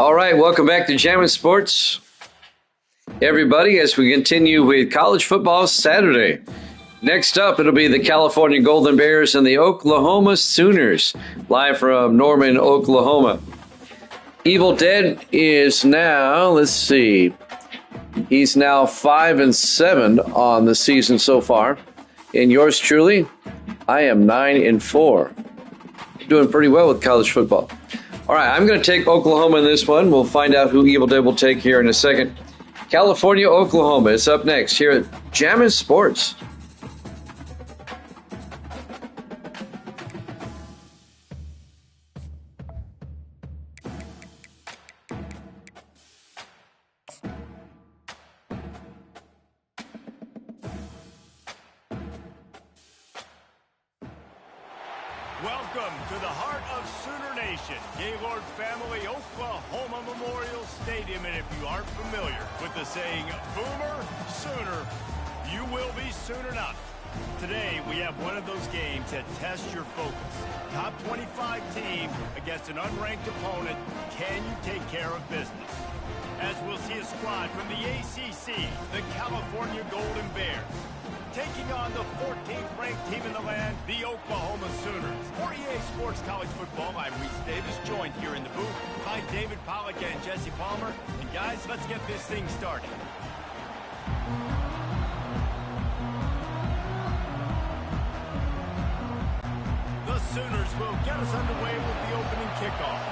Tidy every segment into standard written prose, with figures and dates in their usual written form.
All right, welcome back to Jammin' Sports, everybody, as we continue with college football Saturday. Next up, it'll be the California Golden Bears and the Oklahoma Sooners, live from Norman, Oklahoma. Evil Dead is now, let's see, he's now 5-7 on the season so far. And yours truly, I am 9-4. Doing pretty well with college football. All right, I'm going to take Oklahoma in this one. We'll find out who Evil Dead will take here in a second. California, Oklahoma is up next here at Jammin' Sports. Welcome to the heart of Sooner Nation, Gaylord Family Oklahoma Memorial Stadium. And if you aren't familiar with the saying, Boomer Sooner, you will be soon enough. Today, we have one of those games that tests your focus. Top 25 team against an unranked opponent. Can you take care of business? As we'll see a squad from the ACC, the California Golden Bears, taking on the 14th ranked team in the land, the Oklahoma Sooners. For EA Sports College Football, I'm Reese Davis, joined here in the booth by David Pollack and Jesse Palmer. And guys, let's get this thing started. The Sooners will get us underway with the opening kickoff.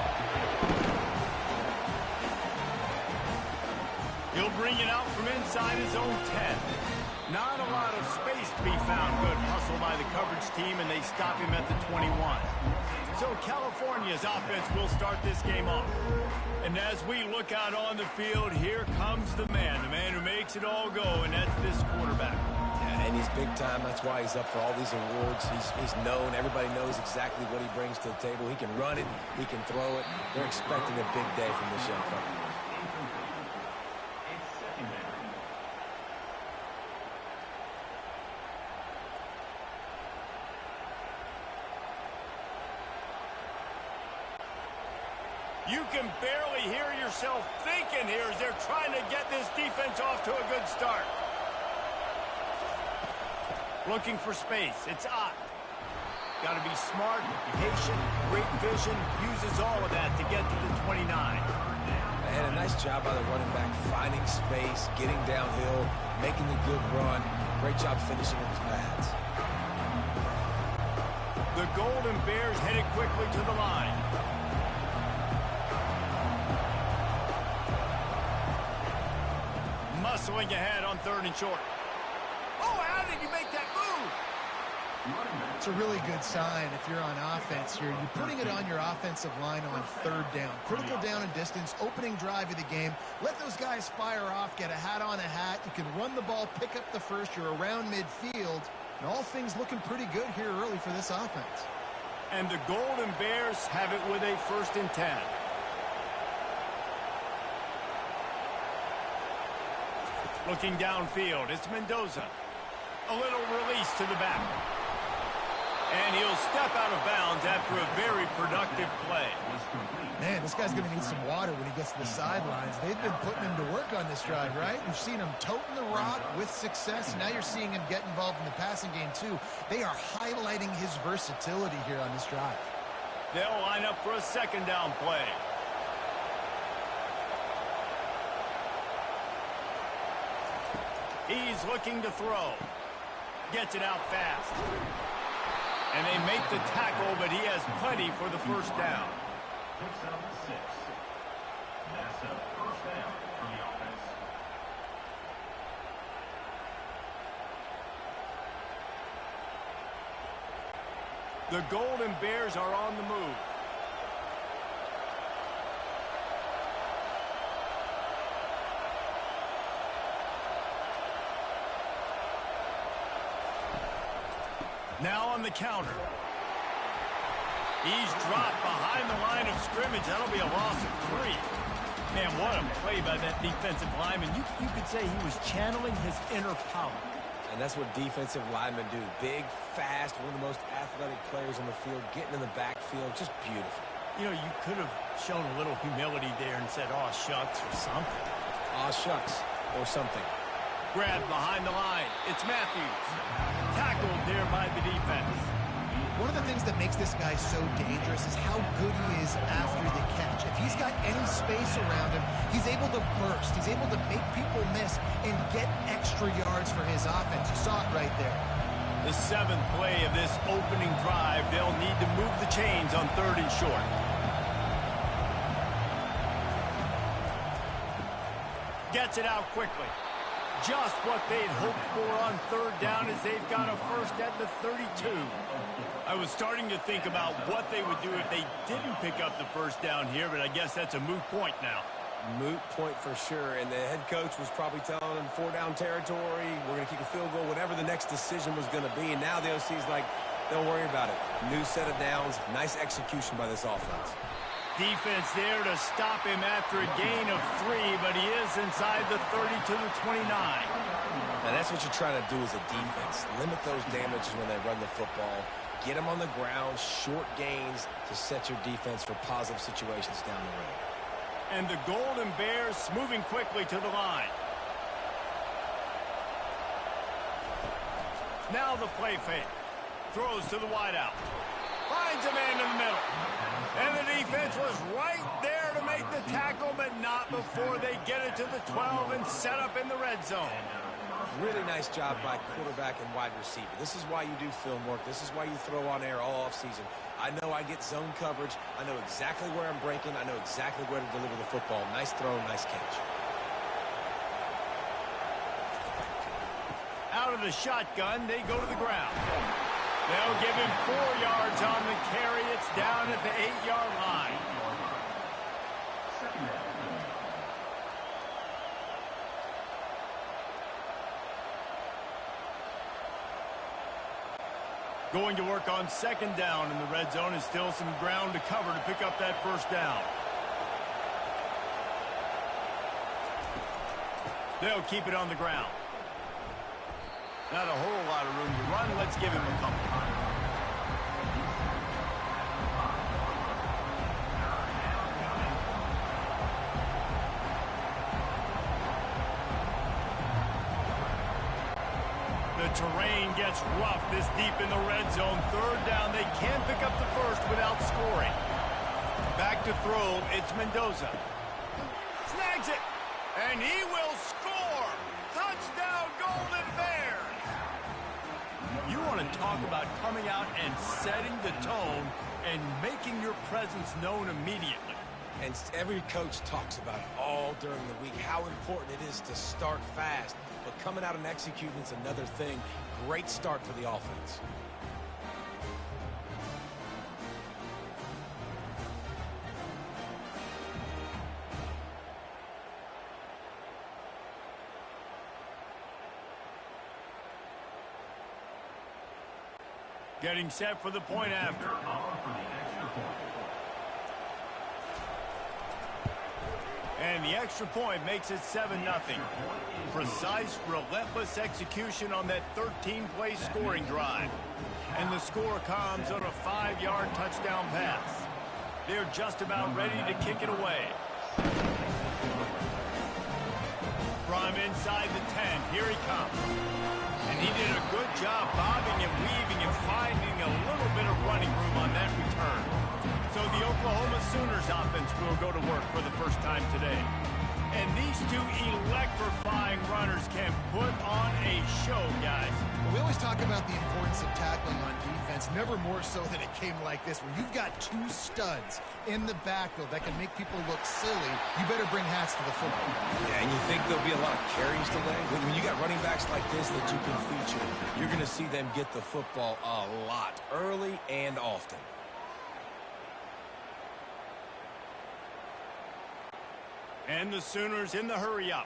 He'll bring it out from inside his own 10. Not a lot of space to be found. Good hustle by the coverage team, and they stop him at the 21. So California's offense will start this game off. And as we look out on the field, here comes the man who makes it all go, and that's this quarterback. Yeah, and he's big time. That's why he's up for all these awards. He's known. Everybody knows exactly what he brings to the table. He can run it. He can throw it. They're expecting a big day from this young fella. You can barely hear yourself thinking here as they're trying to get this defense off to a good start. Looking for space. It's Ott. Got to be smart, patient, great vision. Uses all of that to get to the 29. Man, a nice job by the running back, finding space, getting downhill, making a good run. Great job finishing with his pads. The Golden Bears headed quickly to the line. Muscling ahead on 3rd and short. Oh, how did you make that move? It's a really good sign if you're on offense here. You're putting it on your offensive line on 3rd down. Critical down and distance, opening drive of the game. Let those guys fire off, get a hat on a hat. You can run the ball, pick up the first. You're around midfield. And all things looking pretty good here early for this offense. And the Golden Bears have it with a 1st and 10. Looking downfield, it's Mendoza. A little release to the back. And he'll step out of bounds after a very productive play. Man, this guy's going to need some water when he gets to the sidelines. They've been putting him to work on this drive, right? You've seen him toting the rock with success. Now you're seeing him get involved in the passing game, too. They are highlighting his versatility here on this drive. They'll line up for a 2nd down play. He's looking to throw. Gets it out fast. And they make the tackle, but he has plenty for the 1st down. Picks up 6. That's a 1st down for the offense. The Golden Bears are on the move. Now on the counter. He's dropped behind the line of scrimmage. That'll be a loss of 3. Man, what a play by that defensive lineman. You could say he was channeling his inner power. And that's what defensive linemen do. Big, fast, one of the most athletic players on the field, getting in the backfield. Just beautiful. You know, you could have shown a little humility there and said, "Aw, shucks," or something. Aw, shucks, or something. Grabbed behind the line. It's Matthews. Tackled there by the defense. One of the things that makes this guy so dangerous is how good he is after the catch. If he's got any space around him, he's able to burst. He's able to make people miss and get extra yards for his offense. You saw it right there. The 7th play of this opening drive, they'll need to move the chains on 3rd and short. Gets it out quickly. Just what they'd hoped for on 3rd down as they've got a first at the 32. I was starting to think about what they would do if they didn't pick up the first down here, but I guess that's a moot point now. Moot point for sure, and the head coach was probably telling him 4-down territory, we're going to kick a field goal, whatever the next decision was going to be, and now the OC's like, don't worry about it. New set of downs, nice execution by this offense. Defense there to stop him after a gain of 3, but he is inside the 30 to the 29. Now that's what you're trying to do as a defense. Limit those damages when they run the football. Get them on the ground, short gains to set your defense for positive situations down the road. And the Golden Bears moving quickly to the line. Now the play fake. Throws to the wideout. Finds a man in the middle. And the defense was right there to make the tackle, but not before they get it to the 12 and set up in the red zone. Really nice job by quarterback and wide receiver. This is why you do film work. This is why you throw on air all offseason. I know I get zone coverage. I know exactly where I'm breaking. I know exactly where to deliver the football. Nice throw, nice catch. Out of the shotgun, they go to the ground. They'll give him 4 yards on the carry. It's down at the 8-yard line. Going to work on 2nd down in the red zone is still some ground to cover to pick up that first down. They'll keep it on the ground. Not a whole lot of room to run. Let's give him a couple. The terrain gets rough this deep in the red zone. 3rd down. They can pick up the first without scoring. Back to throw. It's Mendoza. Snags it. And he will score. Touchdown, Golden Bears. You want to talk about coming out and setting the tone and making your presence known immediately. And every coach talks about it all during the week, how important it is to start fast. But coming out and executing is another thing. Great start for the offense. Getting set for the point after. And the extra point makes it 7-0. Precise, relentless execution on that 13-play scoring drive. And the score comes on a 5-yard touchdown pass. They're just about ready to kick it away. From inside the 10, here he comes. And he did a good job bobbing and weaving and finding a little bit of running room on that return. So the Oklahoma Sooners offense will go to work for the first time today. And these two electrifying runners can put on a show, guys. We always talk about the importance of tackling on defense, never more so than it came like this. When you've got 2 studs in the backfield that can make people look silly, you better bring hats to the football. Yeah, and you think there'll be a lot of carries today? When you got running backs like this that you can feature, you're going to see them get the football a lot, early and often. And the Sooners in the hurry-up.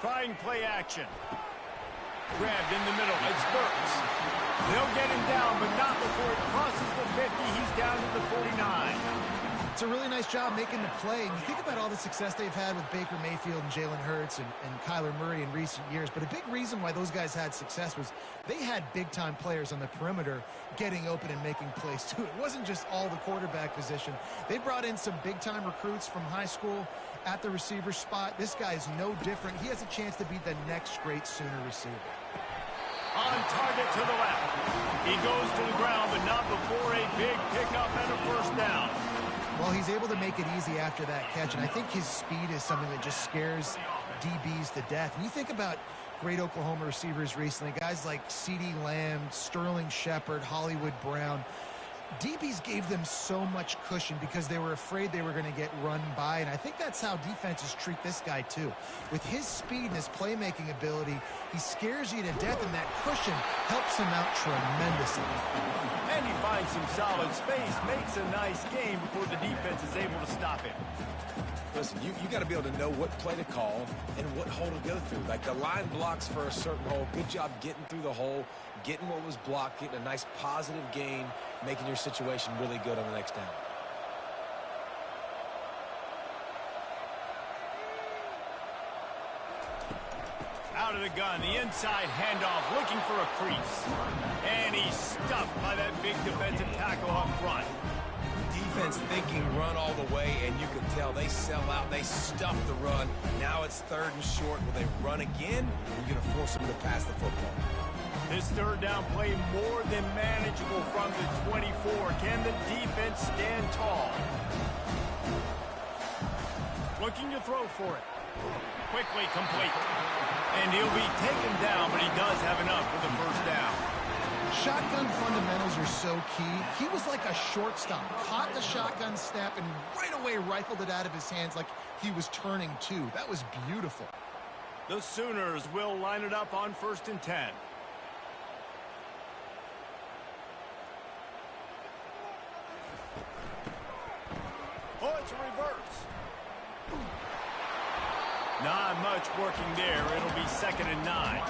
Trying play action. Grabbed in the middle. It's Burks. They'll get him down, but not before he crosses the 50. He's down to the 49. a really nice job making the play. And you think about all the success they've had with Baker Mayfield and Jalen Hurts and Kyler Murray in recent years. But a big reason why those guys had success was they had big-time players on the perimeter getting open and making plays, too. It wasn't just all the quarterback position. They brought in some big-time recruits from high school at the receiver spot. This guy is no different. He has a chance to be the next great Sooner receiver. On target to the left. He goes to the ground, but not before a big pickup and a first down. Well, he's able to make it easy after that catch, and I think his speed is something that just scares DBs to death. And you think about great Oklahoma receivers recently, guys like CeeDee Lamb, Sterling Shepard, Hollywood Brown. DBs gave them so much cushion because they were afraid they were going to get run by, and I think that's how defenses treat this guy too. With his speed and his playmaking ability, he scares you to death, and that cushion helps him out tremendously. And he finds some solid space, makes a nice game before the defense is able to stop him. Listen, you got to be able to know what play to call and what hole to go through. Like the line blocks for a certain hole. Good job getting through the hole, getting what was blocked, getting a nice positive gain, making your situation really good on the next down. Out of the gun, the inside handoff, looking for a crease. And he's stuffed by that big defensive tackle up front. Defense thinking run all the way, and you can tell they sell out. They stuff the run. Now it's 3rd and short. Will they run again? You're going to force them to pass the football. This third down play more than manageable from the 24. Can the defense stand tall? Looking to throw for it. Quickly complete. And he'll be taken down, but he does have enough for the first down. Shotgun fundamentals are so key. He was like a shortstop. Caught the shotgun snap and right away rifled it out of his hands like he was turning two. That was beautiful. The Sooners will line it up on 1st and 10. Oh, it's a reverse. Not much working there. It'll be 2nd and 9.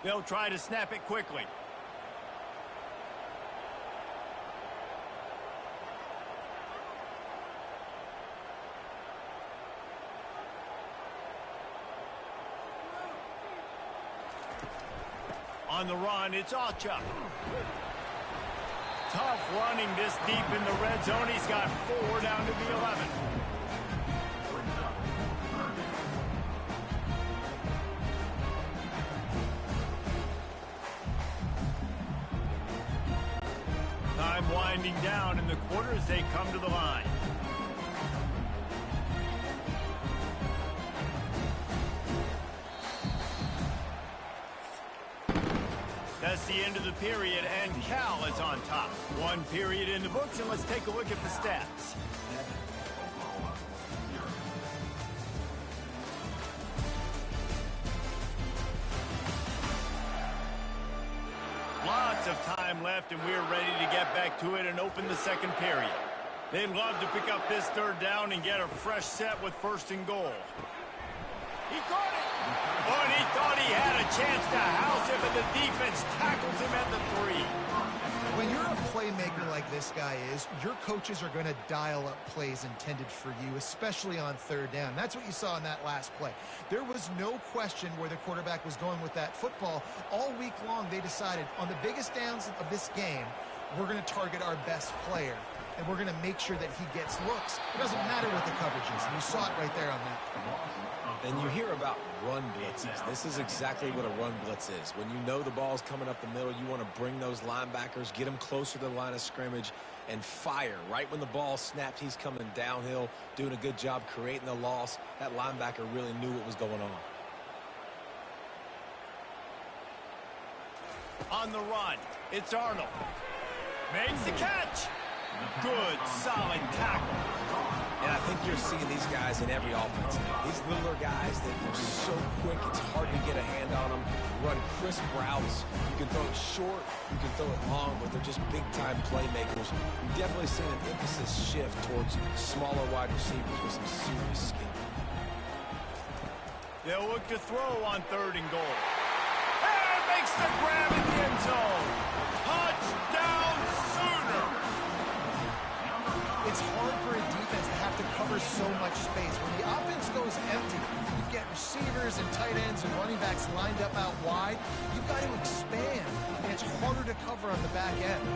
They'll try to snap it quickly. On the run, it's Ocha. Tough running this deep in the red zone. He's got 4 down to the 11. Time winding down in the quarter as they come to the line. That's the end of the period, and Cal is on top. 1 period in the books, and let's take a look at the stats. Lots of time left, and we're ready to get back to it and open the 2nd period. They'd love to pick up this 3rd down and get a fresh set with 1st and goal. He caught it! Oh, and he thought he had a chance to house him, and the defense tackles him at the 3. When you're a playmaker like this guy is, your coaches are going to dial up plays intended for you, especially on 3rd down. That's what you saw in that last play. There was no question where the quarterback was going with that football. All week long, they decided on the biggest downs of this game, we're going to target our best player, and we're going to make sure that he gets looks. It doesn't matter what the coverage is, and you saw it right there on that. And you hear about run blitzes. This is exactly what a run blitz is. When you know the ball's coming up the middle, you want to bring those linebackers, get them closer to the line of scrimmage, and fire. Right when the ball snapped, he's coming downhill, doing a good job creating the loss. That linebacker really knew what was going on. On the run, it's Arnold. Makes the catch. Good, solid tackle. And I think you're seeing these guys in every offense. These littler guys that are so quick, it's hard to get a hand on them. Run crisp routes. You can throw it short, you can throw it long, but they're just big-time playmakers. You've definitely seen an emphasis shift towards smaller wide receivers with some serious skill. They'll look to throw on 3rd and goal. And makes the grab in the end zone. Touchdown, Sooner! It's hard for a defense to have to cover so much space. When the offense goes empty, you get receivers and tight ends and running backs lined up out wide. You've got to expand, and it's harder to cover on the back end.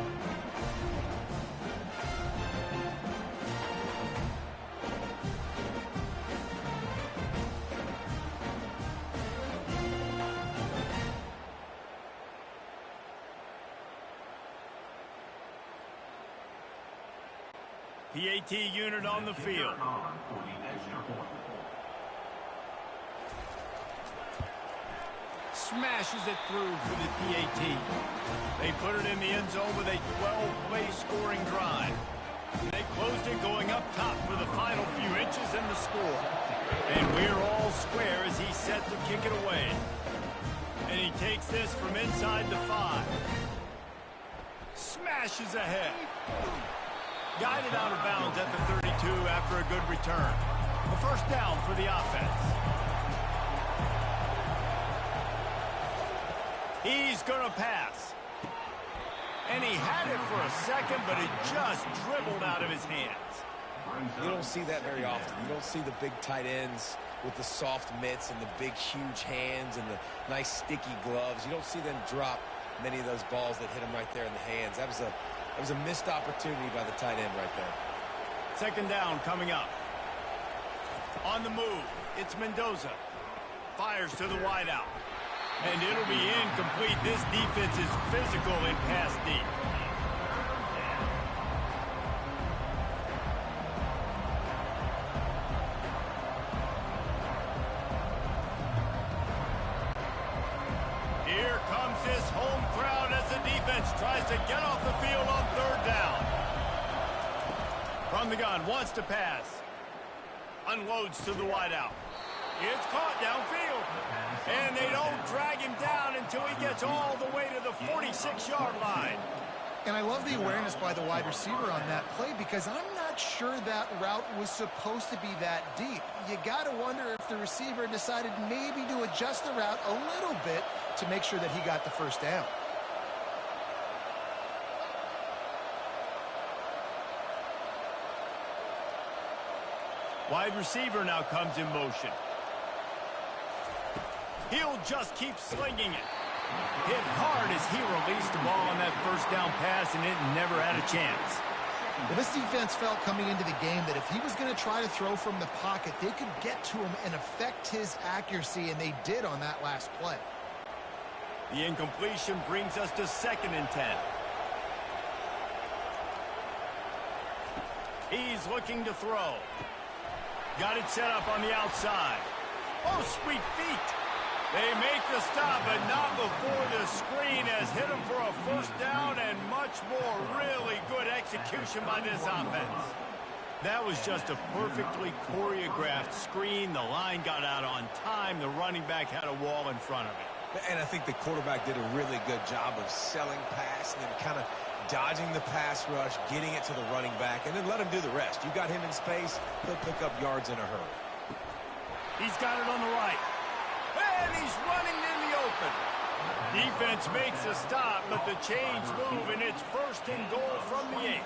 PAT unit on the field. Smashes it through for the PAT. They put it in the end zone with a 12-play scoring drive. They closed it going up top for the final few inches in the score. And we're all square as he's set to kick it away. And he takes this from inside the 5. Smashes ahead. Guided out of bounds at the 32 after a good return. A first down for the offense. He's going to pass. And he had it for a second, but it just dribbled out of his hands. You don't see that very often. You don't see the big tight ends with the soft mitts and the big, huge hands and the nice, sticky gloves. You don't see them drop many of those balls that hit them right there in the hands. That was a missed opportunity by the tight end right there. 2nd down coming up. On the move, it's Mendoza. Fires to the wideout. And it'll be incomplete. This defense is physical in pass deep. Here comes this home crowd as the defense tries to get off the field on 3rd down. From the gun, wants to pass. Unloads to the wideout. It's caught downfield. And they don't drag him down until he gets all the way to the 46-yard line. And I love the awareness by the wide receiver on that play because I'm not sure that route was supposed to be that deep. You got to wonder if the receiver decided maybe to adjust the route a little bit to make sure that he got the first down. Wide receiver now comes in motion. He'll just keep slinging it. Hit hard as he released the ball on that first down pass, and it never had a chance. Well, this defense felt coming into the game that if he was going to try to throw from the pocket, they could get to him and affect his accuracy, and they did on that last play. The incompletion brings us to 2nd and 10. He's looking to throw. Got it set up on the outside. Oh, sweet feet. They make the stop, but not before the screen has hit him for a first down and much more. Really good execution by this offense. That was just a perfectly choreographed screen. The line got out on time. The running back had a wall in front of it. And I think the quarterback did a really good job of selling pass and then kind of dodging the pass rush, getting it to the running back, and then let him do the rest. You got him in space, he'll pick up yards in a hurry. He's got it on the right. And he's running in the open. Defense makes a stop, but the chains move, and it's 1st and goal from the 8.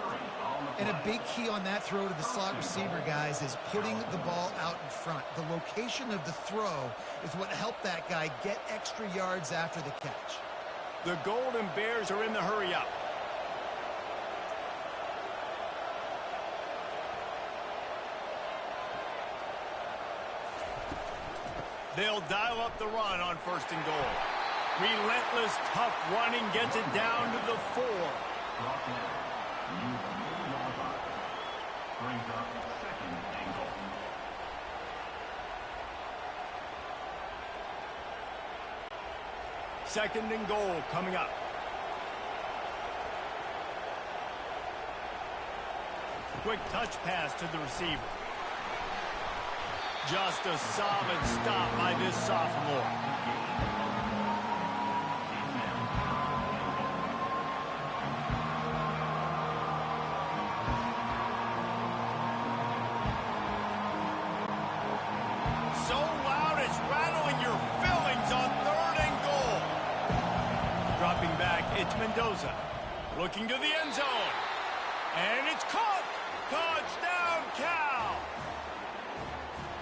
And a big key on that throw to the slot receiver, guys, is putting the ball out in front. The location of the throw is what helped that guy get extra yards after the catch. The Golden Bears are in the hurry-up. They'll dial up the run on 1st and goal. Relentless, tough running gets it down to the 4. Second and goal coming up. Quick touch pass to the receiver. Just a solid stop by this sophomore. So loud it's rattled Mendoza looking to the end zone. And it's caught. Touchdown, Cal.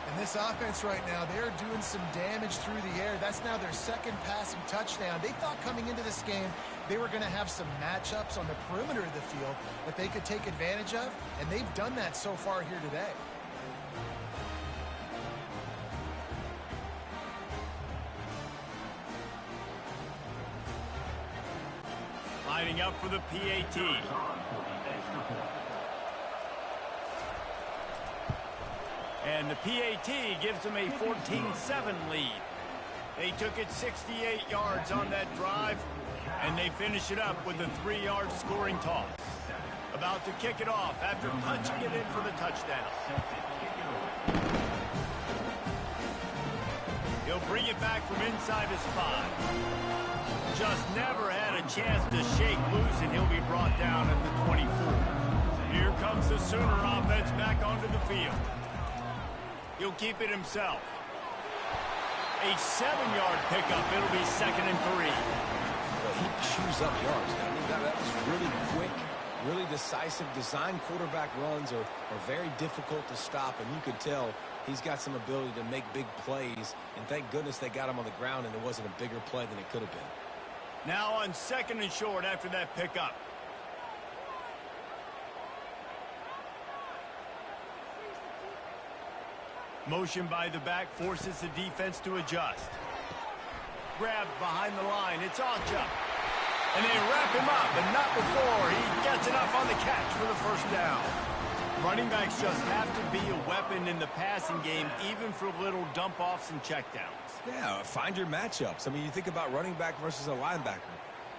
And this offense right now, they're doing some damage through the air. That's now their second passing touchdown. They thought coming into this game they were going to have some matchups on the perimeter of the field that they could take advantage of, and they've done that so far here today. Lining up for the PAT. And the PAT gives them a 14-7 lead. They took it 68 yards on that drive, and they finish it up with a 3-yard scoring toss. About to kick it off after punching it in for the touchdown. He'll bring it back from inside his 5. Just never had a chance to shake loose, and he'll be brought down at the 24. Here comes the Sooner offense back onto the field. He'll keep it himself. A 7-yard pickup. It'll be 2nd and 3. Well, he chews up yards. I mean, that was really quick, really decisive. Design quarterback runs are very difficult to stop, and you could tell he's got some ability to make big plays, and thank goodness they got him on the ground and it wasn't a bigger play than it could have been. Now on 2nd and short after that pickup. Motion by the back forces the defense to adjust. Grabbed behind the line. It's Ocha. And they wrap him up, and not before he gets enough on the catch for the first down. Running backs just have to be a weapon in the passing game, even for little dump-offs and checkdowns. Yeah, find your matchups. I mean, you think about running back versus a linebacker.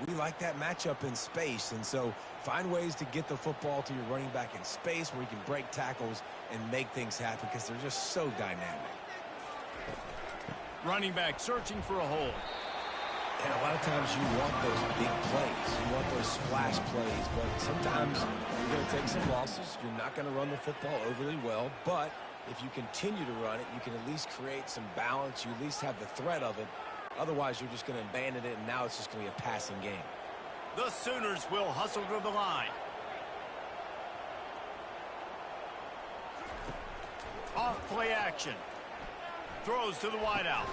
We like that matchup in space, and so find ways to get the football to your running back in space where you can break tackles and make things happen because they're just so dynamic. Running back searching for a hole. And a lot of times you want those big plays. You want those splash plays, but sometimes you're going to take some losses. You're not going to run the football overly well, but if you continue to run it, you can at least create some balance. You at least have the threat of it. Otherwise, you're just going to abandon it, and now it's just going to be a passing game. The Sooners will hustle to the line. Off play action. Throws to the wideout.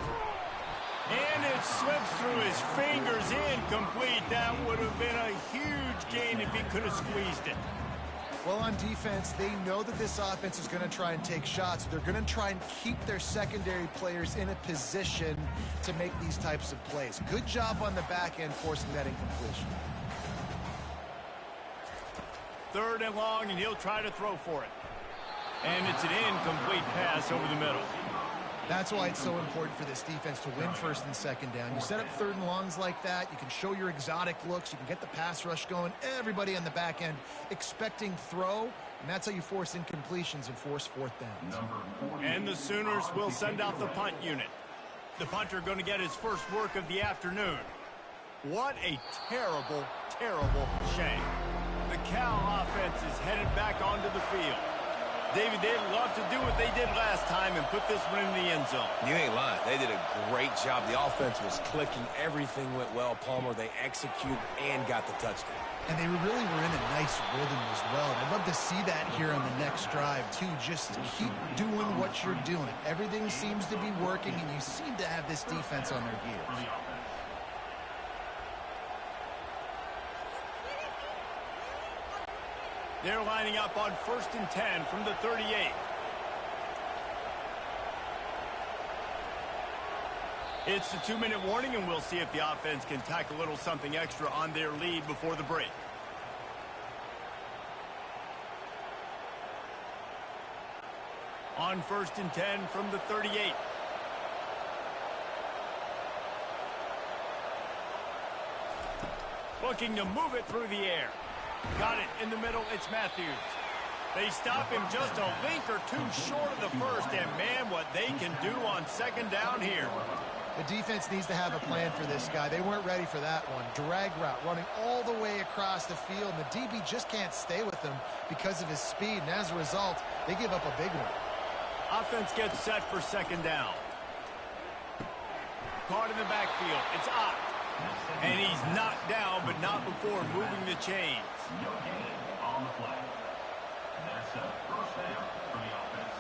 And it slips through his fingers, incomplete. That would have been a huge gain if he could have squeezed it. Well, on defense, they know that this offense is going to try and take shots. They're going to try and keep their secondary players in a position to make these types of plays. Good job on the back end forcing that incompletion. 3rd and long, and he'll try to throw for it. And it's an incomplete pass over the middle. That's why it's so important for this defense to win 1st and 2nd down. You set up 3rd and longs like that. You can show your exotic looks. You can get the pass rush going. Everybody on the back end expecting throw, and that's how you force incompletions and force 4th downs. And the Sooners will send out the punt unit. The punter going to get his first work of the afternoon. What a terrible, terrible shame. The Cal offense is headed back onto the field. David, they'd love to do what they did last time and put this one in the end zone. You ain't lying. They did a great job. The offense was clicking. Everything went well, Palmer. They executed and got the touchdown. And they really were in a nice rhythm as well. And I'd love to see that here on the next drive, too. Just keep doing what you're doing. Everything seems to be working, and you seem to have this defense on their heels. They're lining up on 1st and 10 from the 38. It's the 2-minute warning, and we'll see if the offense can tack a little something extra on their lead before the break. On 1st and 10 from the 38. Looking to move it through the air. Got it in the middle. It's Matthews. They stop him just a link or two short of the first, and man, what they can do on 2nd down here. The defense needs to have a plan for this guy. They weren't ready for that one. Drag route running all the way across the field, and the DB just can't stay with him because of his speed, and as a result, they give up a big one. Offense gets set for 2nd down. Caught in the backfield. It's Ott. And he's knocked down, but not before moving the chains. On the play. That's a first down for the offense.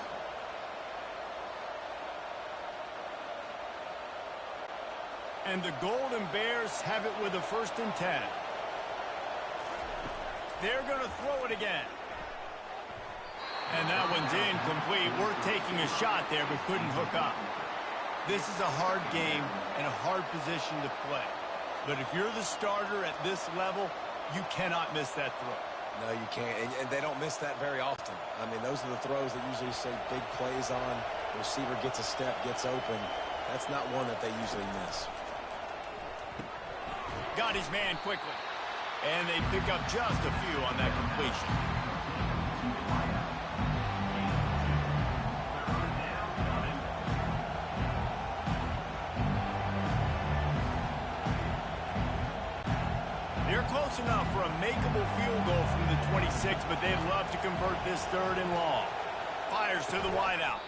And the Golden Bears have it with a 1st and 10. They're going to throw it again. And that one's incomplete. Worth taking a shot there, but couldn't hook up. This is a hard game and a hard position to play. But if you're the starter at this level, you cannot miss that throw. No, you can't, and they don't miss that very often. I mean, those are the throws that usually say big plays on. The receiver gets a step, gets open. That's not one that they usually miss. Got his man quickly. And they pick up just a few on that completion. They're close enough for a makeable field goal from the 26, but they'd love to convert this 3rd and long. Fires to the wideout.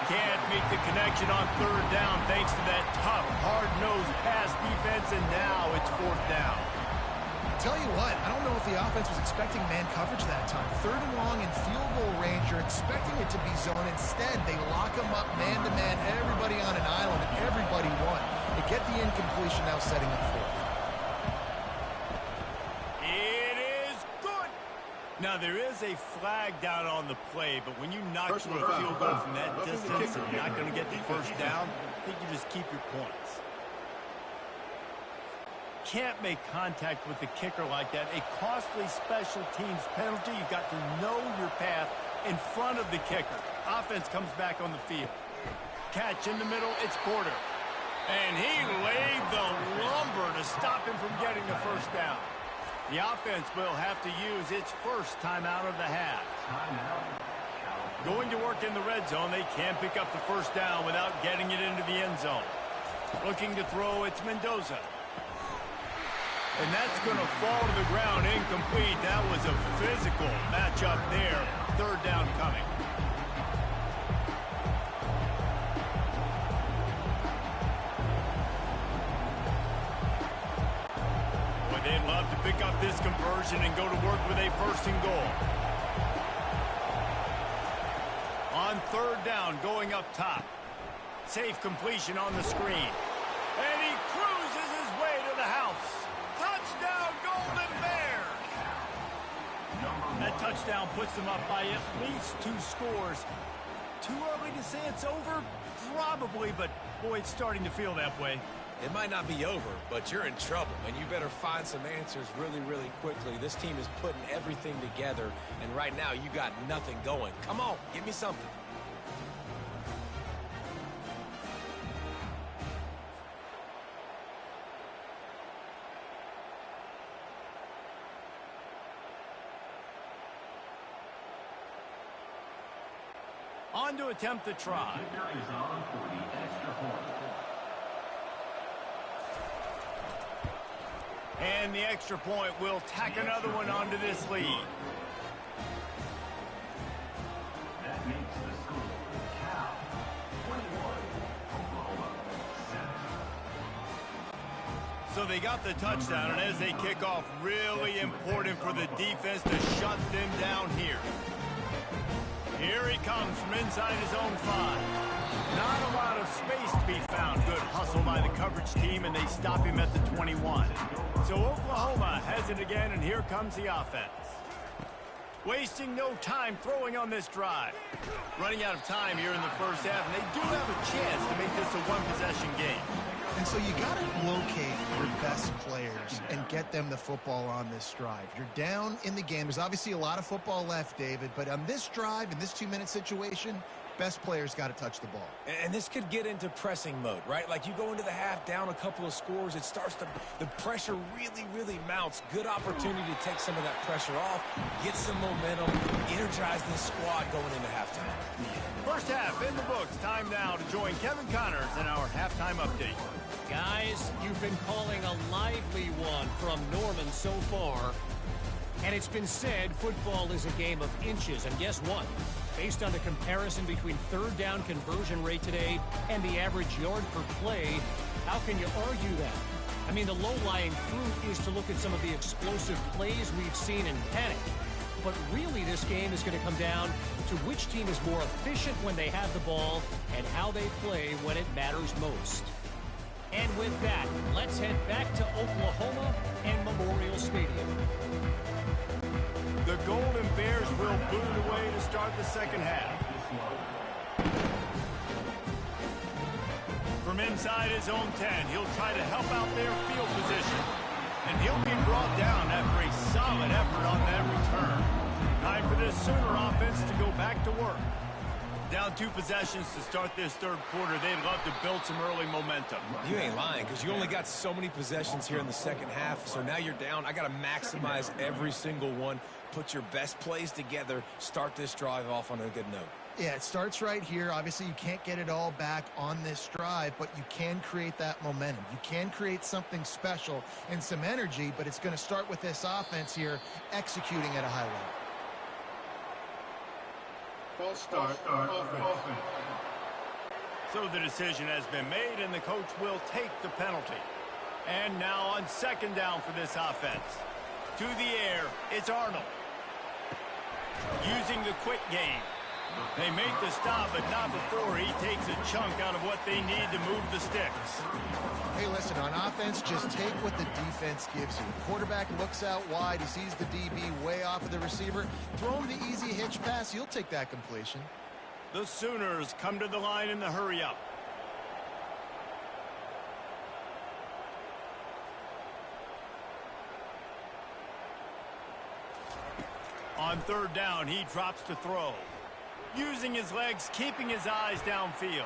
Can't make the connection on 3rd down thanks to that tough, hard-nosed pass defense, and now it's 4th down. Tell you what, I don't know if the offense was expecting man coverage that time. 3rd and long in field goal range, you're expecting it to be zone. Instead, they lock them up man-to-man, everybody on an island, and everybody won. They get the incompletion, now setting up 4th. Now, there is a flag down on the play, but when you knock through a field goal from that distance and you're not going to get the 1st down, I think you just keep your points. Can't make contact with the kicker like that. A costly special teams penalty. You've got to know your path in front of the kicker. Offense comes back on the field. Catch in the middle, it's Porter. And he laid the lumber to stop him from getting the 1st down. The offense will have to use its 1st timeout of the half. Going to work in the red zone, they can't pick up the 1st down without getting it into the end zone. Looking to throw, it's Mendoza. And that's going to fall to the ground incomplete. That was a physical matchup there. 3rd down coming. They'd love to pick up this conversion and go to work with a 1st and goal. On 3rd down, going up top. Safe completion on the screen. And he cruises his way to the house. Touchdown, Golden Bears! That touchdown puts them up by at least 2 scores. Too early to say it's over? Probably, but boy, it's starting to feel that way. It might not be over, but you're in trouble, and you better find some answers really, really quickly. This team is putting everything together, and right now you got nothing going. Come on, give me something. On to attempt the try. Kicker is on for the extra point. And the extra point will tack another one onto this lead. That makes the score Cal 21, Oklahoma 7. So they got the touchdown, and as they kick off, really important for the defense to shut them down here. Here he comes from inside his own 5. Not a lot of space to be found. Good hustle by the coverage team, and they stop him at the 21. So Oklahoma has it again, and here comes the offense. Wasting no time throwing on this drive. Running out of time here in the 1st half, and they do have a chance to make this a 1-possession game. And so you got to locate your best players and get them the football on this drive. You're down in the game. There's obviously a lot of football left, David, but on this drive, in this 2-minute situation, best players got to touch the ball. And this could get into pressing mode, right? Like you go into the half down a couple of scores, it starts to, the pressure really, really mounts. Good opportunity to take some of that pressure off, get some momentum, energize this squad going into halftime. 1st half in the books. Time now to join Kevin Connors in our halftime update. Guys, you've been calling a lively one from Norman so far. And it's been said football is a game of inches. And guess what? Based on the comparison between 3rd down conversion rate today and the average yard per play, how can you argue that? I mean, the low-lying fruit is to look at some of the explosive plays we've seen in panic. But really, this game is going to come down to which team is more efficient when they have the ball and how they play when it matters most. And with that, let's head back to Oklahoma and Memorial Stadium. The Golden Bears will boot away to start the second half. From inside his own 10, he'll try to help out their field position. And he'll be brought down after a solid effort on that return. Time for this Sooner offense to go back to work. Down 2 possessions to start this third quarter. They'd love to build some early momentum. You ain't lying, because you only got so many possessions here in the second half, so now you're down. I got to maximize every single one, put your best plays together, start this drive off on a good note. Yeah, it starts right here. Obviously, you can't get it all back on this drive, but you can create that momentum. You can create something special and some energy, but it's going to start with this offense here executing at a high level. False start. Offense. So the decision has been made, and the coach will take the penalty. And now on second down for this offense. To the air, it's Arnold. Using the quick game. They make the stop, but not before he takes a chunk out of what they need to move the sticks. Hey, listen, on offense, just take what the defense gives you. Quarterback looks out wide. He sees the DB way off of the receiver. Throw him the easy hitch pass. He'll take that completion. The Sooners come to the line in the hurry-up. On third down, he drops to throw. Using his legs, keeping his eyes downfield.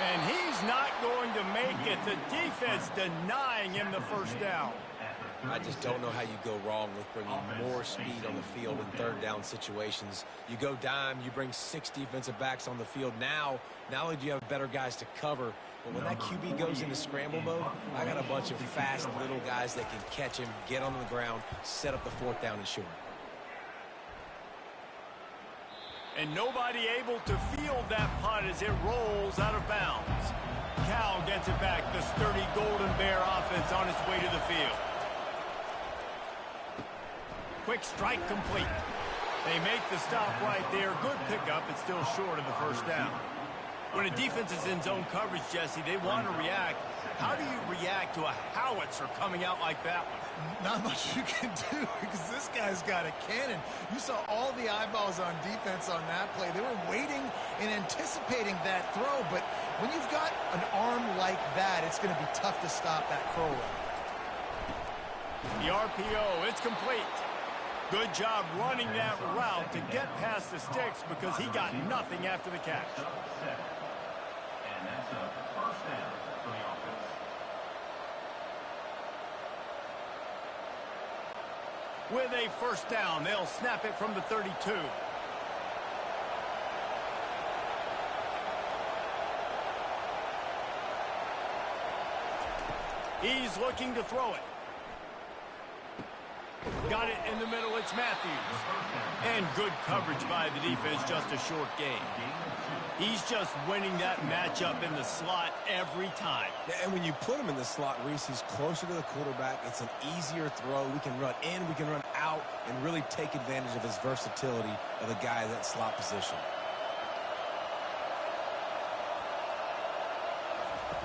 And he's not going to make it. The defense denying him the first down. I just don't know how you go wrong with bringing more speed on the field in third down situations. You go dime, you bring 6 defensive backs on the field. Now, not only do you have better guys to cover, but when that QB goes into scramble mode, I got a bunch of fast little guys that can catch him, get on the ground, set up the fourth down and short. And nobody able to field that punt as it rolls out of bounds. Cal gets it back. The sturdy Golden Bear offense on its way to the field. Quick strike complete. They make the stop right there. Good pickup. It's still short of the first down. When a defense is in zone coverage, Jesse, they want to react. How do you react to a howitzer coming out like that one? Not much you can do because this guy's got a cannon. You saw all the eyeballs on defense on that play. They were waiting and anticipating that throw, but when you've got an arm like that, it's going to be tough to stop that curl route. The RPO, it's complete. Good job running that route to get past the sticks because he got nothing after the catch. And that's a first down for the offense. With a first down, they'll snap it from the 32. He's looking to throw it. Got it in the middle, it's Matthews. And good coverage by the defense, just a short gain. He's just winning that matchup in the slot every time. And when you put him in the slot, Reese, he's closer to the quarterback. It's an easier throw. We can run in, we can run out, and really take advantage of his versatility of the guy in that slot position.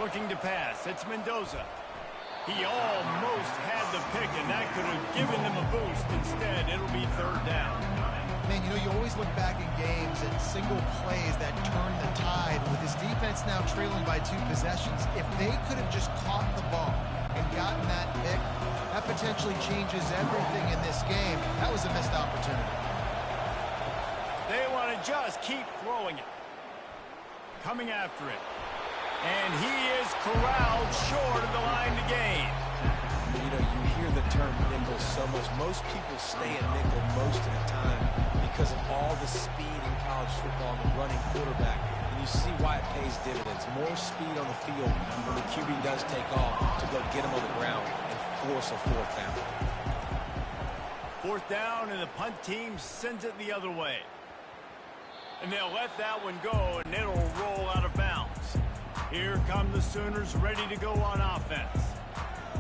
Looking to pass, it's Mendoza. He almost had the pick, and that could have given them a boost. Instead, it'll be third down. Man, you know, you always look back in games at single plays that turn the tide. With his defense now trailing by 2 possessions, if they could have just caught the ball and gotten that pick, that potentially changes everything in this game. That was a missed opportunity. They want to just keep throwing it. Coming after it. And he is corralled short of the line to gain. You know, you hear the term nickel so much. Most people stay at nickel most of the time because of all the speed in college football and the running quarterback. And you see why it pays dividends. More speed on the field when the QB does take off to go get him on the ground and force a fourth down. Fourth down, and the punt team sends it the other way. And they'll let that one go, and it'll roll out of bounds. Here come the Sooners ready to go on offense.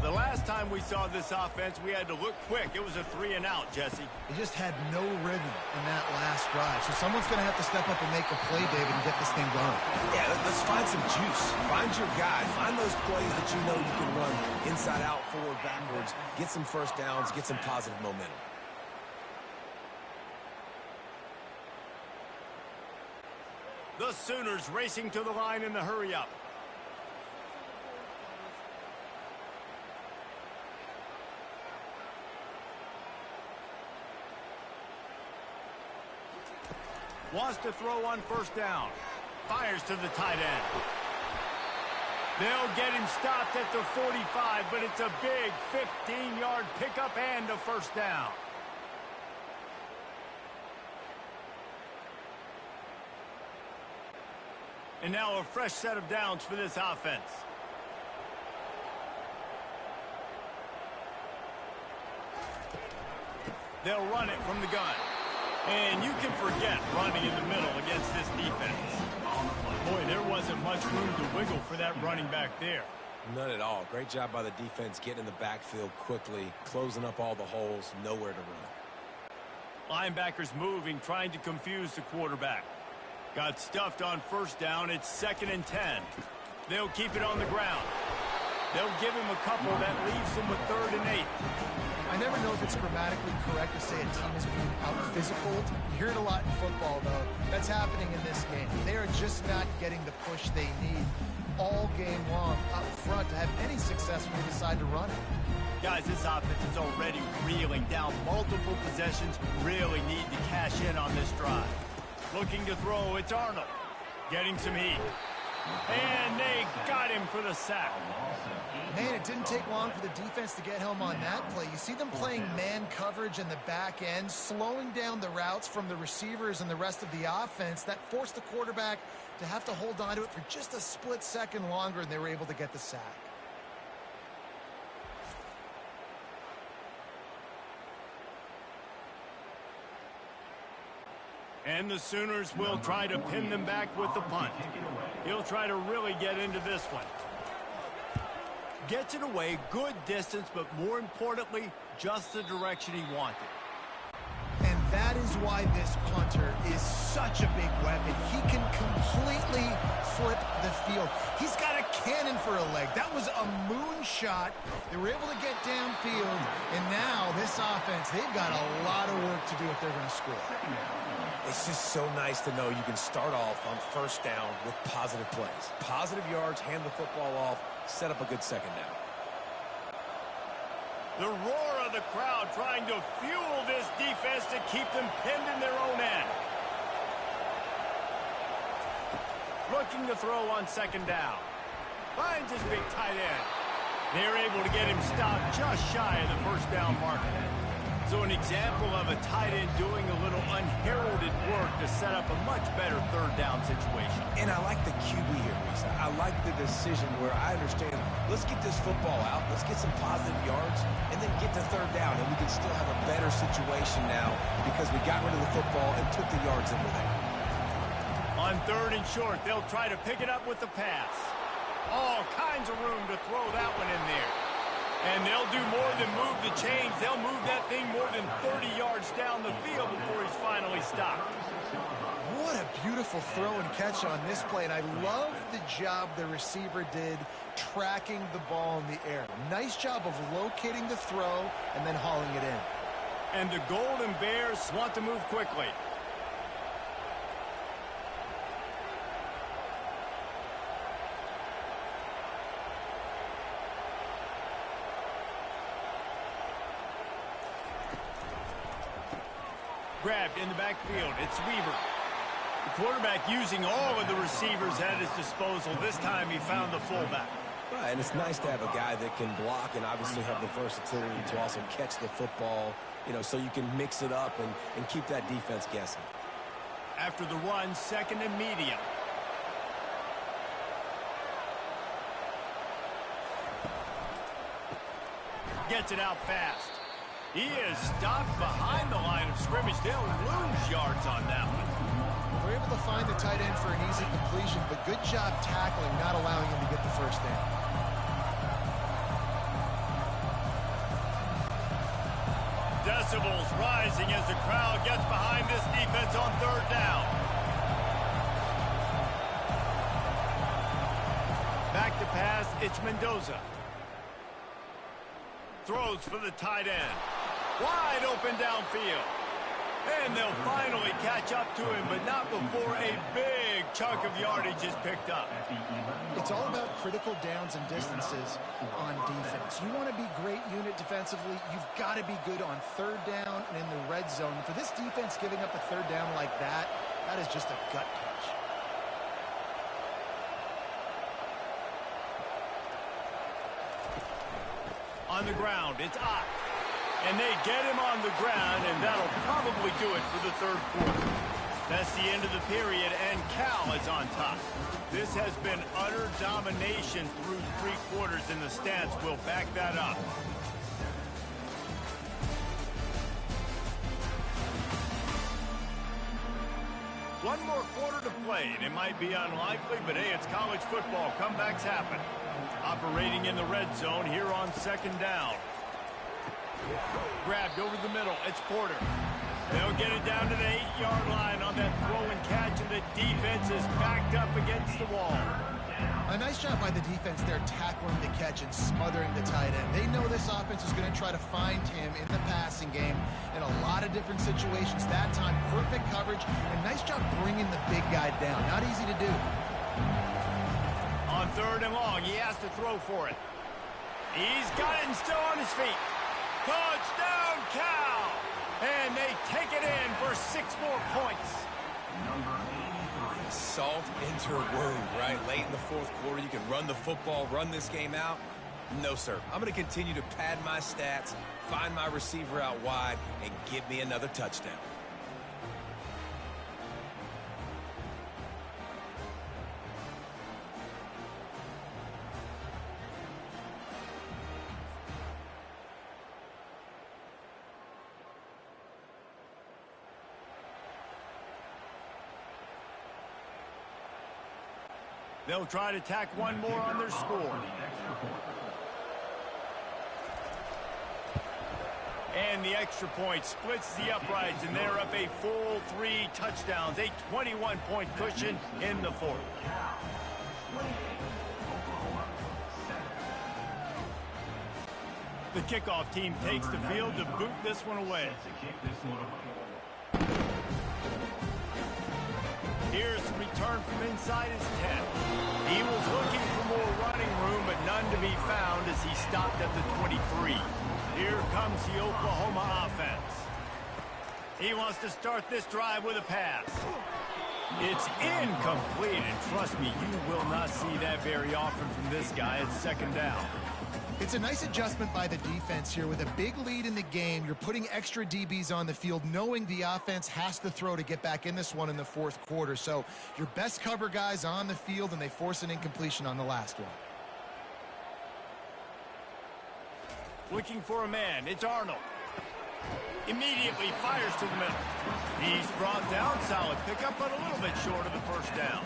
the last time we saw this offense, we had to look quick. It was a 3-and-out, Jesse. They just had no rhythm in that last drive. So someone's going to have to step up and make a play, David, and get this thing going. Yeah, let's find some juice. Find your guy. Find those plays that you know you can run inside out, forward, backwards. Get some first downs. Get some positive momentum. The Sooners racing to the line in the hurry-up. Wants to throw on first down. Fires to the tight end. They'll get him stopped at the 45, but it's a big 15-yard pickup and a first down. And now a fresh set of downs for this offense. They'll run it from the gun. And you can forget running in the middle against this defense. Boy, there wasn't much room to wiggle for that running back there. None at all. Great job by the defense getting in the backfield quickly, closing up all the holes, nowhere to run. Linebackers moving, trying to confuse the quarterback. Got stuffed on first down. It's 2nd and 10. They'll keep it on the ground. They'll give him a couple. That leaves him with 3rd and 8. I never know if it's grammatically correct to say a team is being out-physicaled. You hear it a lot in football, though. That's happening in this game. They are just not getting the push they need all game long up front to have any success when they decide to run it. Guys, this offense is already reeling down multiple possessions. Really need to cash in on this drive. Looking to throw, it's Arnold. Getting some heat. And they got him for the sack. Man, it didn't take long for the defense to get home on that play. You see them playing man coverage in the back end, slowing down the routes from the receivers and the rest of the offense. That forced the quarterback to have to hold on to it for just a split second longer, and they were able to get the sack. And the Sooners will try to pin them back with the punt. He'll try to really get into this one. Gets it away, good distance, but more importantly, just the direction he wanted. And that is why this punter is such a big weapon. He can completely flip the field. He's got a cannon for a leg. That was a moonshot. They were able to get downfield, and now this offense, they've got a lot of work to do if they're going to score. It's just so nice to know you can start off on first down with positive plays. Positive yards, hand the football off, set up a good second down. The roar of the crowd trying to fuel this defense to keep them pinned in their own end. Looking to throw on 2nd down. Finds his big tight end. They're able to get him stopped just shy of the first down marker. So an example of a tight end doing a little unheralded work to set up a much better 3rd down situation. And I like the QB here, Reese. I like the decision where I understand, let's get this football out, let's get some positive yards, and then get to 3rd down, and we can still have a better situation now because we got rid of the football and took the yards that were there. On 3rd and short, they'll try to pick it up with the pass. All kinds of room to throw that one in there. And they'll do more than move the chains. They'll move that thing more than 30 yards down the field before he's finally stopped. What a beautiful throw and catch on this play. And I love the job the receiver did tracking the ball in the air. Nice job of locating the throw and then hauling it in. And the Golden Bears want to move quickly. Grabbed in the backfield. It's Weaver. The quarterback using all of the receivers at his disposal. This time he found the fullback. Right, and it's nice to have a guy that can block and obviously have the versatility to also catch the football, so you can mix it up and keep that defense guessing. After the run, 2nd and medium. Gets it out fast. He is stopped behind the line of scrimmage. They'll lose yards on that one. We're able to find the tight end for an easy completion, but good job tackling, not allowing him to get the first down. Decibels rising as the crowd gets behind this defense on third down. Back to pass, it's Mendoza. Throws for the tight end. Wide open downfield. And they'll finally catch up to him, but not before a big chunk of yardage is picked up. It's all about critical downs and distances on defense. You want to be great unit defensively, you've got to be good on third down and in the red zone. For this defense giving up a third down like that, that is just a gut punch. On the ground, it's Ott. And they get him on the ground, and that'll probably do it for the third quarter. That's the end of the period, and Cal is on top. This has been utter domination through 3 quarters, and the stats will back that up. One more quarter to play, and it might be unlikely, but hey, it's college football. Comebacks happen. Operating in the red zone here on second down. Grabbed over the middle. It's Porter. They'll get it down to the 8-yard line on that throw and catch, and the defense is backed up against the wall. A nice job by the defense there tackling the catch and smothering the tight end. They know this offense is going to try to find him in the passing game in a lot of different situations. That time, perfect coverage, and nice job bringing the big guy down. Not easy to do. On third and long, he has to throw for it. He's got it and still on his feet. Touchdown, Cal! And they take it in for 6 more points. Salt into her wound, right? Late in the fourth quarter, you can run the football, run this game out. No, sir. I'm going to continue to pad my stats, find my receiver out wide, and give me another touchdown. They'll try to tack one more on their score. And the extra point splits the uprights, and they're up a full 3 touchdowns, a 21-point cushion in the fourth. The kickoff team takes the field to boot this one away. Here's the return from inside his 10. He was looking for more running room, but none to be found as he stopped at the 23. Here comes the Oklahoma offense. He wants to start this drive with a pass. It's incomplete, and trust me, you will not see that very often from this guy at second down. It's a nice adjustment by the defense here. With a big lead in the game, you're putting extra DBs on the field, knowing the offense has to throw to get back in this one in the fourth quarter. So your best cover guys on the field, and they force an incompletion on the last one. Looking for a man. It's Arnold. Immediately fires to the middle. He's brought down. Solid pickup, but a little bit short of the first down.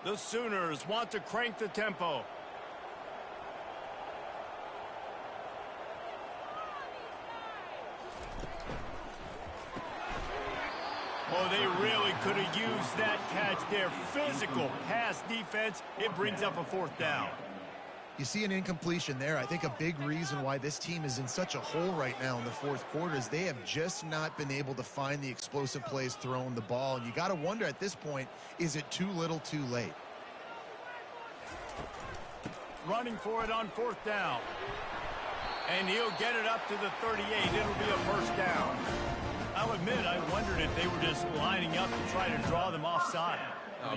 The Sooners want to crank the tempo. Oh, they really could have used that catch there. Physical pass defense. It brings up a fourth down. You see an incompletion there. I think a big reason why this team is in such a hole right now in the fourth quarter is they have just not been able to find the explosive plays throwing the ball. And you got to wonder at this point, is it too little too late? Running for it on fourth down. And he'll get it up to the 38. It'll be a first down. I'll admit, I wondered if they were just lining up to try to draw them offside.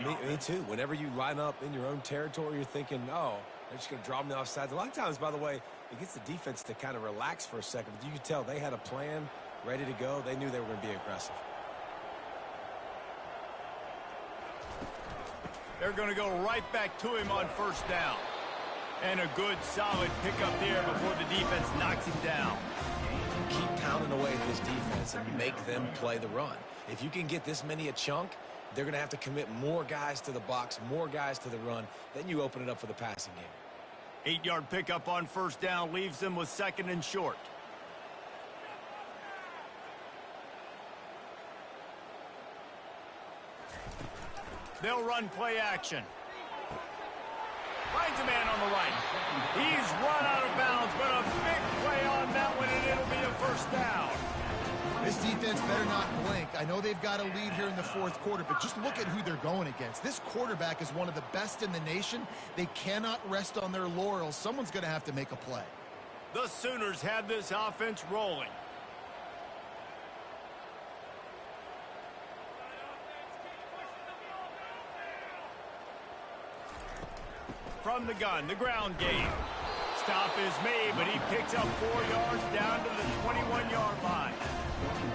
Me too. Whenever you line up in your own territory, you're thinking, oh, they're just going to draw them offside. A lot of times, by the way, it gets the defense to kind of relax for a second. But you can tell they had a plan ready to go. They knew they were going to be aggressive. They're going to go right back to him on first down. And a good, solid pickup there before the defense knocks him down. Keep pounding away at this defense and make them play the run. If you can get this many a chunk, They're going to have to commit more guys to the box, more guys to the run. Then you open it up for the passing game. 8-yard pickup on first down leaves them with 2nd and short. They'll run play action. Finds a man on the right. He's run out of bounds, but a big play on that one, and it'll be a first down. This defense better not blink. I know they've got a lead here in the 4th quarter, but just look at who they're going against. This quarterback is one of the best in the nation. They cannot rest on their laurels. Someone's going to have to make a play. The Sooners have this offense rolling. From the gun, the ground game. Stop is made, but he picks up 4 yards down to the 21-yard line.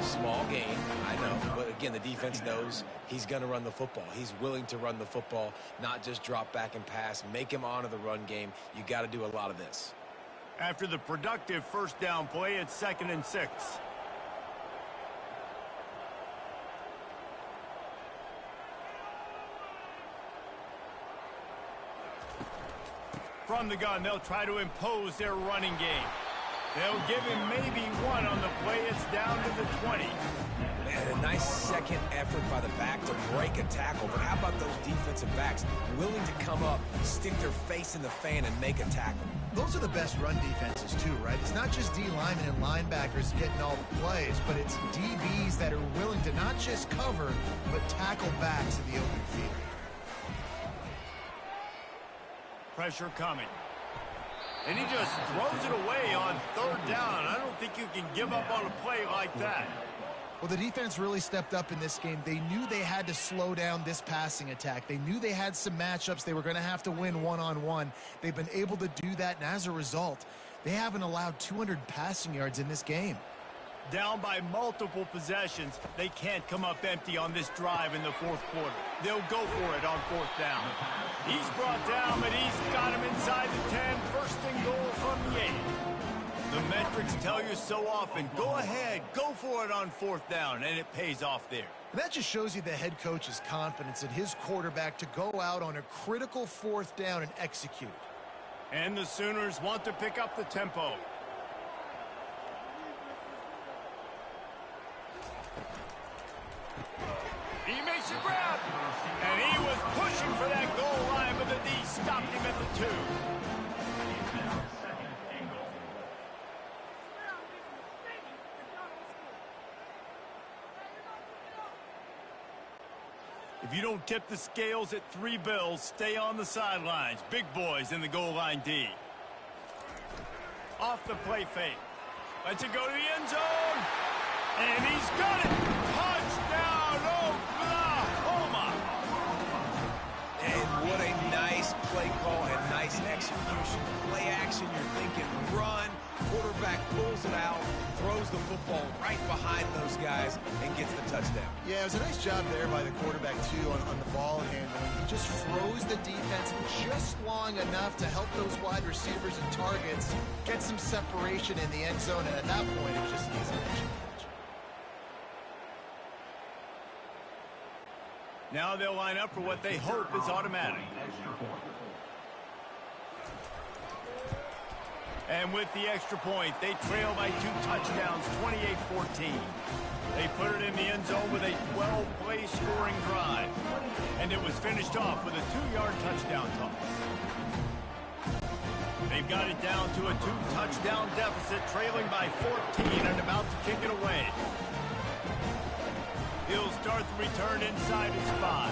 Small gain, I know, but again, the defense knows he's going to run the football. He's willing to run the football, not just drop back and pass, make him honor the run game. You got to do a lot of this. After the productive first down play, it's 2nd and 6. From the gun, they'll try to impose their running game. They'll give him maybe 1 on the play. It's down to the 20. Man, a nice second effort by the back to break a tackle. But how about those defensive backs willing to come up, stick their face in the fan, and make a tackle? Those are the best run defenses too, right? It's not just D linemen and linebackers getting all the plays, but it's DBs that are willing to not just cover, but tackle backs in the open field. Pressure coming. And he just throws it away on 3rd down. I don't think you can give up on a play like that. Well, the defense really stepped up in this game. They knew they had to slow down this passing attack. They knew they had some matchups they were going to have to win one-on-one. They've been able to do that, and as a result, they haven't allowed 200 passing yards in this game. Down by multiple possessions, they can't come up empty on this drive in the 4th quarter. They'll go for it on 4th down. He's brought down, but he's got him inside the 10. 1st and goal from the 8. The metrics tell you so often, go ahead, go for it on 4th down, and it pays off there. And that just shows you the head coach's confidence in his quarterback to go out on a critical 4th down and execute. And the Sooners want to pick up the tempo. He makes a grab, and he was pushing for that goal line, but the D stopped him at the 2. If you don't tip the scales at 3 bills, stay on the sidelines. Big boys in the goal line D. Off the play fake. Lets it go to the end zone, and he's got it. Touchdown, Oklahoma! And what a nice play call and nice execution. Play action, you're thinking run. Quarterback pulls it out, throws the football right behind those guys, and gets the touchdown. Yeah, it was a nice job there by the quarterback, too, on the ball handling. He just froze the defense just long enough to help those wide receivers and targets get some separation in the end zone, and at that point, it just needs an extra catch. Now they'll line up for what they hope is automatic. And with the extra point, they trail by 2 touchdowns, 28-14. They put it in the end zone with a 12-play scoring drive. And it was finished off with a 2-yard touchdown toss. They've got it down to a 2-touchdown deficit, trailing by 14 and about to kick it away. He'll start the return inside his 5.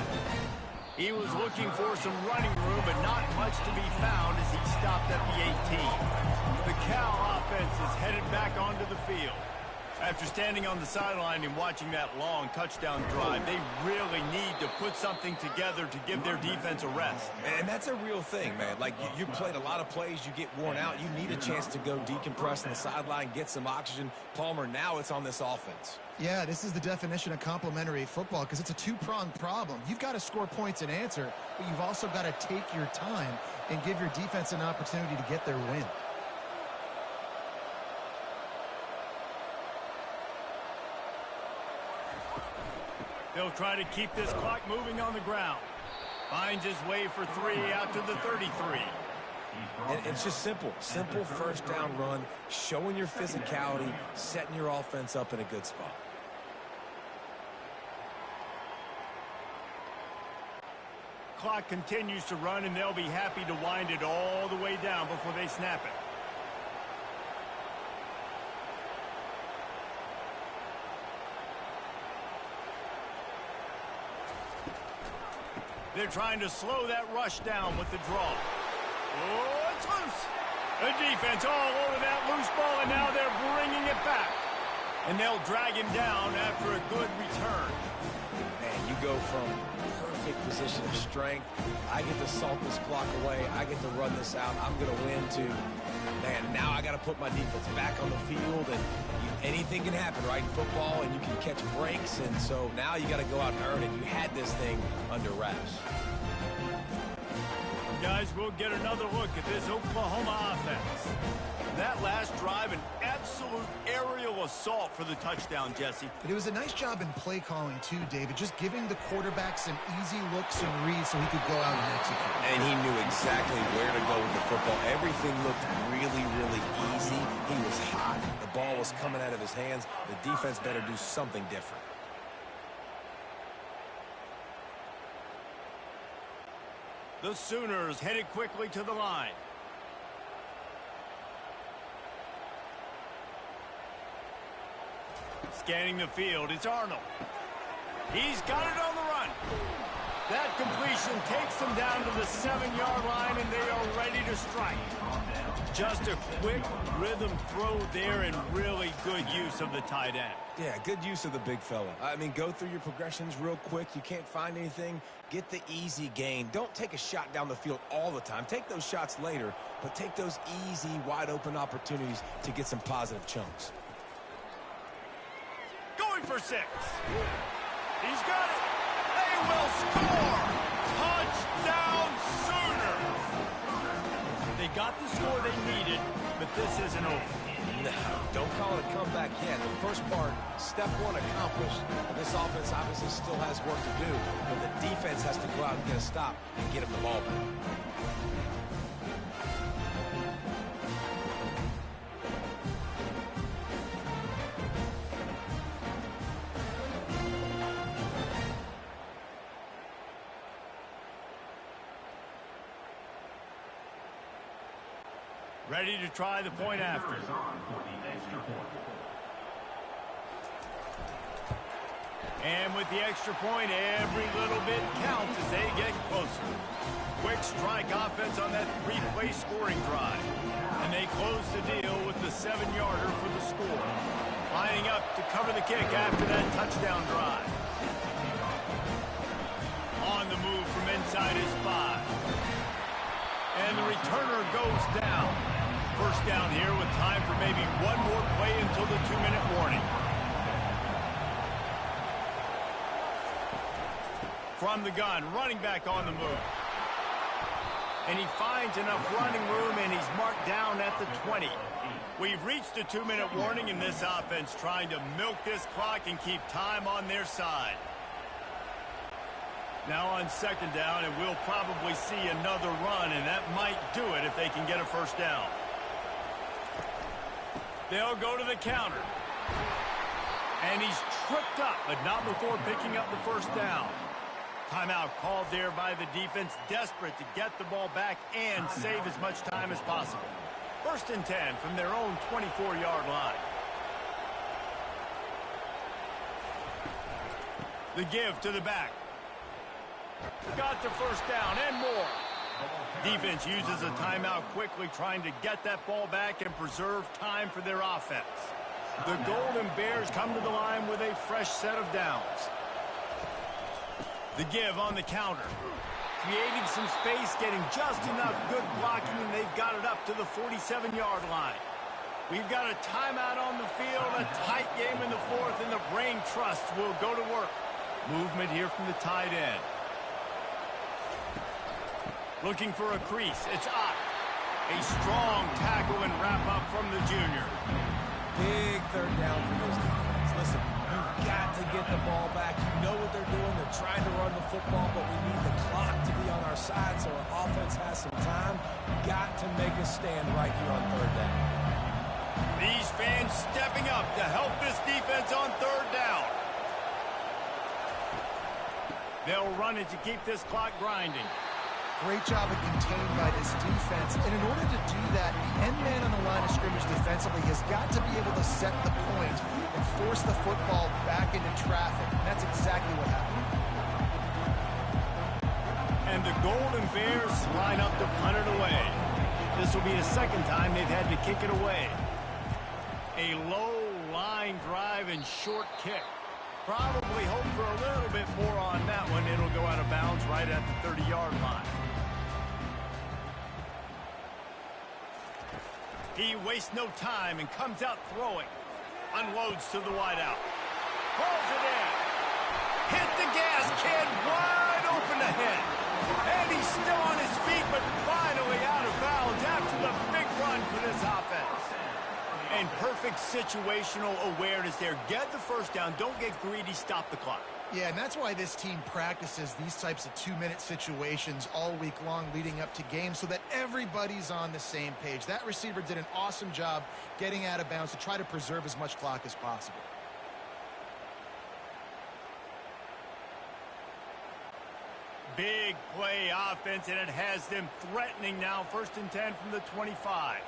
He was looking for some running room, but not much to be found as he stopped at the 18. The Cal offense is headed back onto the field. After standing on the sideline and watching that long touchdown drive, they really need to put something together to give their defense a rest. And that's a real thing, man. Like, you played a lot of plays, you get worn out. You need a chance to go decompress on the sideline, get some oxygen. Palmer, now it's on this offense. Yeah, this is the definition of complementary football because it's a 2-pronged problem. You've got to score points and answer, but you've also got to take your time and give your defense an opportunity to get their win. They'll try to keep this clock moving on the ground. Finds his way for 3 out to the 33. And it's just simple first down run, showing your physicality, setting your offense up in a good spot. Clock continues to run, and they'll be happy to wind it all the way down before they snap it. They're trying to slow that rush down with the draw. Oh, it's loose. The defense all over that loose ball, and now they're bringing it back. And they'll drag him down after a good return. Man, you go from perfect position of strength. I get to salt this clock away. I get to run this out. I'm going to win to, man, now I got to put my defense back on the field. And anything can happen, right, in football, and you can catch breaks. And so now you got to go out and earn it. You had this thing under wraps. Guys, we'll get another look at this Oklahoma offense. That last drive, an absolute aerial assault for the touchdown, Jesse. But it was a nice job in play calling, too, David, just giving the quarterback some easy looks and reads so he could go out and execute. And he knew exactly where to go with the football. Everything looked really, really easy. He was hot. The ball was coming out of his hands. The defense better do something different. The Sooners headed quickly to the line. Scanning the field, it's Arnold. He's got it on the run. That completion takes them down to the 7-yard line, and they are ready to strike. Just a quick rhythm throw there, and really good use of the tight end. Yeah, good use of the big fella. I mean, go through your progressions real quick. You can't find anything. Get the easy gain. Don't take a shot down the field all the time. Take those shots later, but take those easy, wide-open opportunities to get some positive chunks. Going for 6. He's got it. They will score. Touchdown Sooners. They got the score they needed, but this isn't over. No, don't call it a comeback yet. The first part, step 1 accomplished. And this offense obviously still has work to do, but the defense has to go out and get a stop and get him the ball back. Ready to try the point after. And with the extra point, every little bit counts as they get closer. Quick strike offense on that 3-play scoring drive. And they close the deal with the 7-yarder for the score. Lining up to cover the kick after that touchdown drive. On the move from inside his 5. And the returner goes down. First down here with time for maybe one more play until the 2-minute warning. From the gun, running back on the move. And he finds enough running room, and he's marked down at the 20. We've reached a 2-minute warning in this offense, trying to milk this clock and keep time on their side. Now on second down, and we'll probably see another run, and that might do it if they can get a first down. They'll go to the counter. And he's tripped up, but not before picking up the first down. Timeout called there by the defense, desperate to get the ball back and save as much time as possible. 1st and 10 from their own 24-yard line. The give to the back. Got the first down and more. Defense uses a timeout quickly, trying to get that ball back and preserve time for their offense. The Golden Bears come to the line with a fresh set of downs. The give on the counter. Creating some space, getting just enough good blocking, and they've got it up to the 47-yard line. We've got a timeout on the field, a tight game in the 4th, and the brain trust will go to work. Movement here from the tight end. Looking for a crease. It's Ott. A strong tackle and wrap-up from the junior. Big third down for this defense. Listen, you've got to get the ball back. You know what they're they're doing. They're trying to run the football, but we need the clock to be on our side so our offense has some time. Got to make a stand right here on third down. These fans stepping up to help this defense on third down. They'll run it to keep this clock grinding. Great job of contained by this defense. And in order to do that, the end man on the line of scrimmage defensively has got to be able to set the point and force the football back into traffic. And that's exactly what happened. And the Golden Bears line up to punt it away. This will be the second time they've had to kick it away. A low line drive and short kick. Probably hope for a little bit more on that one. It'll go out of bounds right at the 30-yard line. He wastes no time and comes out throwing. Unloads to the wideout. Pulls it in. Hit the gas, kid. Wide open ahead. And he's still on his feet, but finally out of bounds after the big run for this offense. And perfect situational awareness there. Get the first down. Don't get greedy. Stop the clock. Yeah, and that's why this team practices these types of 2-minute situations all week long leading up to games so that everybody's on the same page. That receiver did an awesome job getting out of bounds to try to preserve as much clock as possible. Big play offense, and it has them threatening now. 1st and 10 from the 25.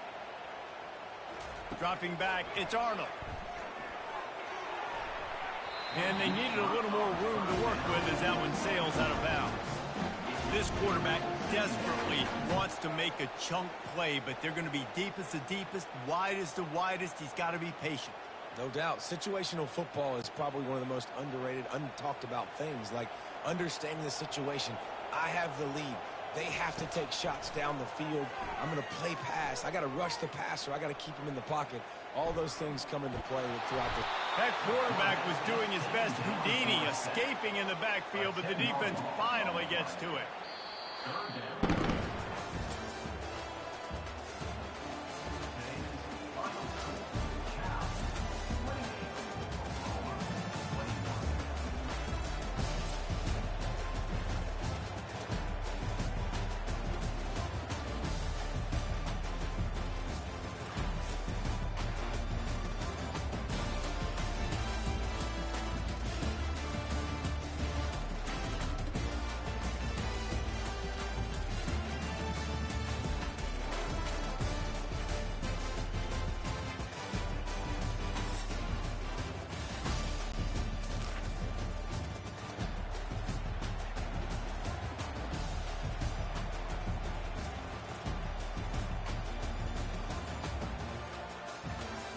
Dropping back, it's Arnold. And they needed a little more room to work with as that one sails out of bounds. This quarterback desperately wants to make a chunk play, but they're going to be deepest the deepest, widest the widest. He's got to be patient. No doubt. Situational football is probably one of the most underrated, untalked about things, like understanding the situation. I have the lead. They have to take shots down the field. I'm going to play pass. I got to rush the passer. I got to keep him in the pocket. All those things come into play throughout the... That quarterback was doing his best Houdini, escaping in the backfield, but the defense finally gets to it.